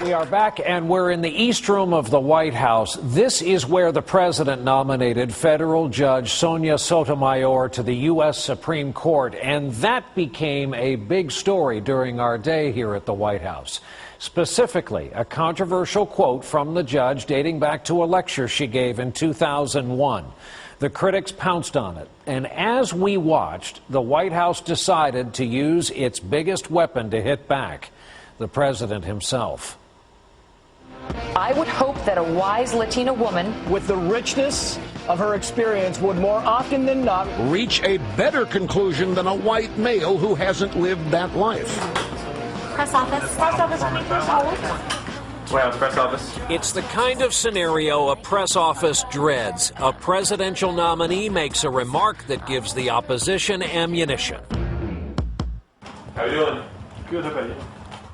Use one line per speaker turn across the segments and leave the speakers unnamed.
We are back, and we're in the East Room of the White House. This is where the president nominated federal judge Sonia Sotomayor to the U.S. Supreme Court, and that became a big story during our day here at the White House. Specifically, a controversial quote from the judge dating back to a lecture she gave in 2001. The critics pounced on it, and as we watched, the White House decided to use its biggest weapon to hit back, the president himself.
I would hope that a wise Latina woman
with the richness of her experience would more often than not
reach a better conclusion than a white male who hasn't lived that life.
Press office. Press office, can you please hold?
Well, press office.
It's the kind of scenario a press office dreads. A presidential nominee makes a remark that gives the opposition ammunition.
How you doing? Good, how about you?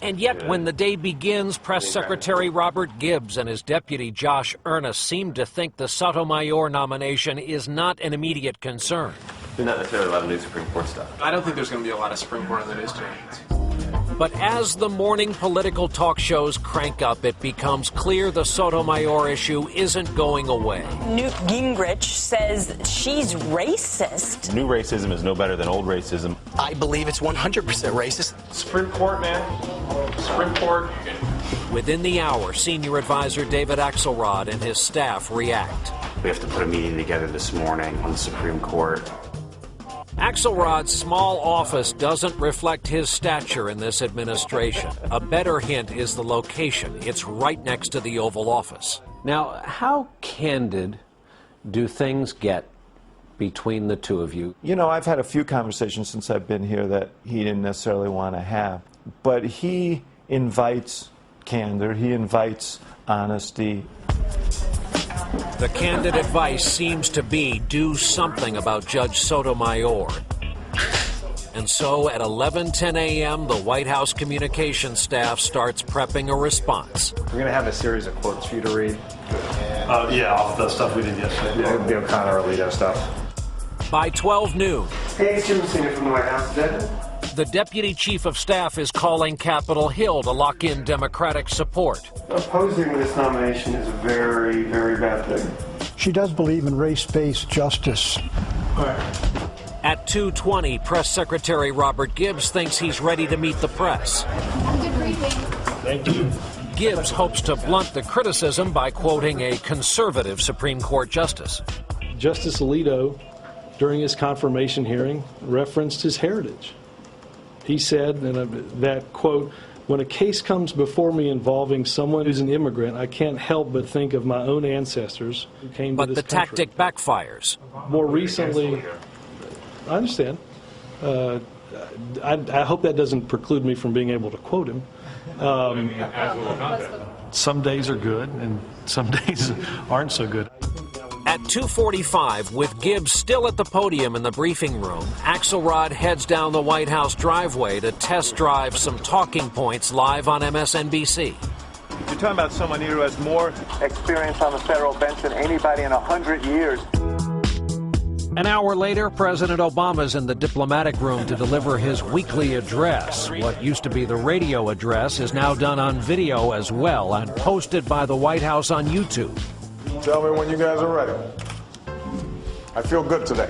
And yet, when the day begins, Press Secretary Robert Gibbs and his deputy Josh Earnest seem to think the Sotomayor nomination is not an immediate concern.
There's not necessarily a lot of new Supreme Court stuff.
I don't think there's going to be a lot of Supreme Court on the news today.
But as the morning political talk shows crank up, it becomes clear the Sotomayor issue isn't going away.
Newt Gingrich says she's racist.
New racism is no better than old racism.
I believe it's 100% racist.
Supreme Court, man. Supreme Court.
Within the hour, senior advisor David Axelrod and his staff react.
We have to put a meeting together this morning on the Supreme Court.
Axelrod's small office doesn't reflect his stature in this administration. A better hint is the location. It's right next to the Oval Office. Now, how candid do things get between the two of you?
You know, I've had a few conversations since I've been here that he didn't necessarily want to have. But he invites candor. He invites honesty.
The candid advice seems to be do something about Judge Sotomayor. And so at 11:10 a.m., the White House communications staff starts prepping a response.
We're going to have a series of quotes for you to read.
Yeah, off the stuff we did yesterday.
Yeah, the O'Connor Alito stuff.
By 12 noon,
Hey, it's Jim Messina from the White House.
the deputy chief of staff is calling Capitol Hill to lock in Democratic support.
Opposing this nomination is a very, very bad thing.
She does believe in race-based justice.
At 2:20, Press Secretary Robert Gibbs thinks he's ready to meet the press.
Have a good briefing.
Thank you.
Gibbs hopes to blunt the criticism by quoting a conservative Supreme Court justice.
Justice Alito, during his confirmation hearing, referenced his heritage. He said, and that quote, "When a case comes before me involving someone who's an immigrant, I can't help but think of my own ancestors who came to this country."
But the tactic backfires.
More recently, I understand. I hope that doesn't preclude me from being able to quote him. Some days are good, and some days aren't so good.
At 2:45, with Gibbs still at the podium in the briefing room, Axelrod heads down the White House driveway to test drive some talking points live on MSNBC.
You're talking about someone who has more experience on the federal bench than anybody in 100 years.
An hour later, President Obama's in the diplomatic room to deliver his weekly address. What used to be the radio address is now done on video as well and posted by the White House on YouTube.
Tell me when you guys are ready. I feel good today.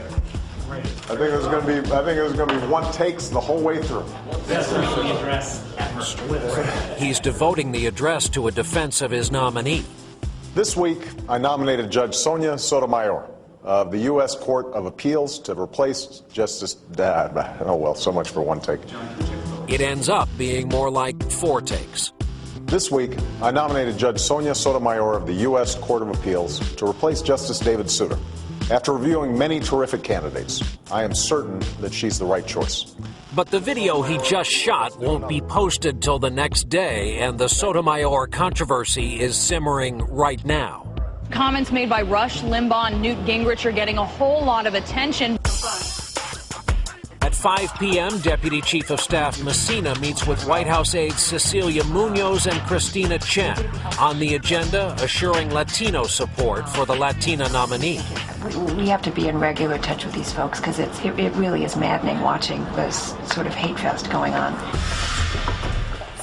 I think it was going to be one takes the whole way through.
He's devoting the address to a defense of his nominee.
This week, I nominated Judge Sonia Sotomayor of the U.S. Court of Appeals to replace Justice... oh, well, so much for one take.
It ends up being more like 4 takes.
This week, I nominated Judge Sonia Sotomayor of the U.S. Court of Appeals to replace Justice David Souter. After reviewing many terrific candidates, I am certain that she's the right choice.
But the video he just shot won't be posted till the next day, and the Sotomayor controversy is simmering right now.
Comments made by Rush Limbaugh and Newt Gingrich are getting a whole lot of attention.
At 5 p.m., Deputy Chief of Staff Messina meets with White House aides Cecilia Munoz and Christina Chen. On the agenda, assuring Latino support for the Latina nominee.
We have to be in regular touch with these folks because it really is maddening watching this sort of hate fest going on.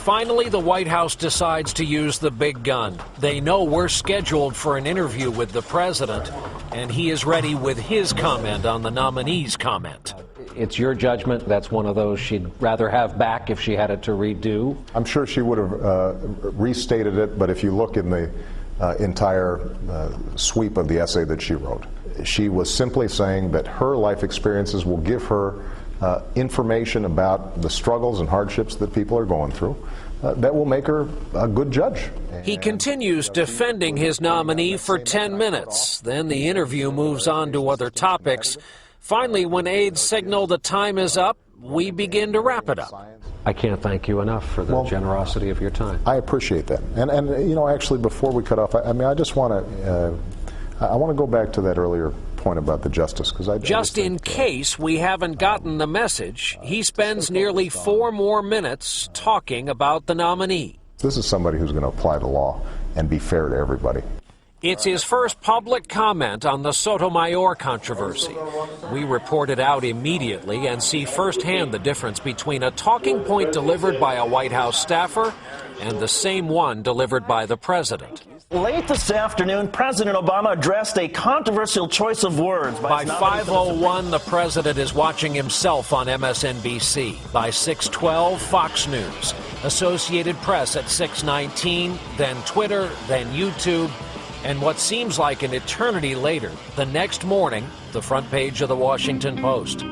Finally, the White House decides to use the big gun. They know we're scheduled for an interview with the president, and he is ready with his comment on the nominee's comment. It's your judgment that's one of those she'd rather have back if she had it to redo?
I'm sure she would have restated it, but if you look in the entire sweep of the essay that she wrote, she was simply saying that her life experiences will give her information about the struggles and hardships that people are going through that will make her a good judge.
He continues defending his nominee for 10 minutes. Then the interview moves on to other topics. Finally, when aides signal the time is up, we begin to wrap it up. I can't thank you enough for the generosity of your time.
I appreciate that. And you know, actually, before we cut off, I mean, I just want to go back to that earlier point about the justice, because
just in case we haven't gotten the message, he spends nearly 4 more minutes talking about the nominee.
This is somebody who's going to apply the law and be fair to everybody.
It's his first public comment on the Sotomayor controversy. We report it out immediately and see firsthand the difference between a talking point delivered by a White House staffer and the same one delivered by the president.
Late this afternoon, President Obama addressed a controversial choice of words.
By 5:01, the president is watching himself on MSNBC. By 6:12, Fox News. Associated Press at 6:19, then Twitter, then YouTube. And what seems like an eternity later, the next morning, the front page of the Washington Post.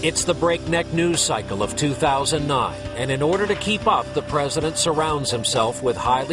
It's the breakneck news cycle of 2009, and in order to keep up, the president surrounds himself with highly